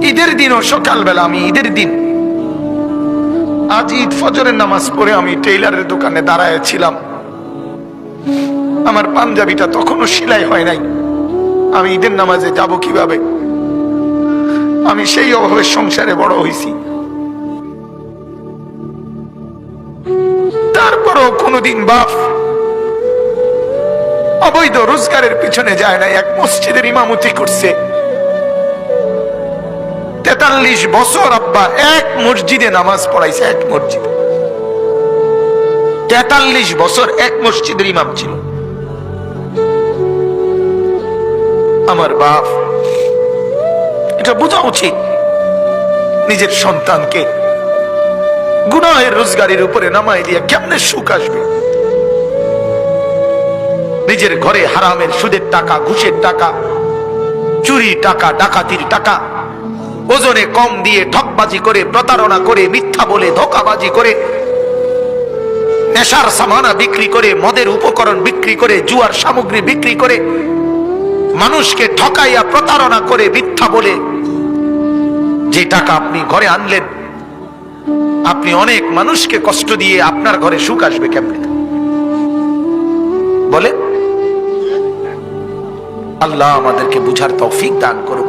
ঈদের দিনও সকালবেলা, আমি ঈদের দিন আজ ঈদ ফজরের নামাজ পড়ে আমি টেইলারের দোকানে দাঁড়ায় ছিলাম। আমার পাঞ্জাবিটা তখনও সেলাই হয় নাই। আমি ঈদের নামাজে যাব কিভাবে? আমি সেই অভাবে সংসারে বড় হয়েছি। তারপরও কোনোদিন বাপ অবৈধ রোজগারের পিছনে যায় না। এক মসজিদের ইমামতি করছে 43 বছর। আব্বা এক মসজিদে নামাজ পড়াইছে, এক মসজিদে 43 বছর এক মসজিদের ইমাম ছিল আমার বাপ। এটা বোঝা উচিত নিজের সন্তানকে গুনাহের রোজগারের উপরে নামাই দিয়ে কেমনে সুখ আসবে? নিজের ঘরে হারামের সুদের টাকা, ঘুষের টাকা, চুরি টাকা, ডাকাতির টাকা, ওজনে কম দিয়ে ঠকবাজি করে, প্রতারণা করে, মিথ্যা বলে, ধোঁকাবাজি করে, নেশার সামানা বিক্রি করে, মদের উপকরণ বিক্রি করে, জুয়ার সামগ্রী বিক্রি করে, মানুষকে ঠকাইয়া প্রতারণা করে, মিথ্যা বলে যে টাকা আপনি ঘরে আনলেন, আপনি অনেক মানুষকে কষ্ট দিয়ে আপনার ঘরে সুখ আসবে কেমনে বলে? আল্লাহ আমাদেরকে বুঝার তৌফিক দান করুন।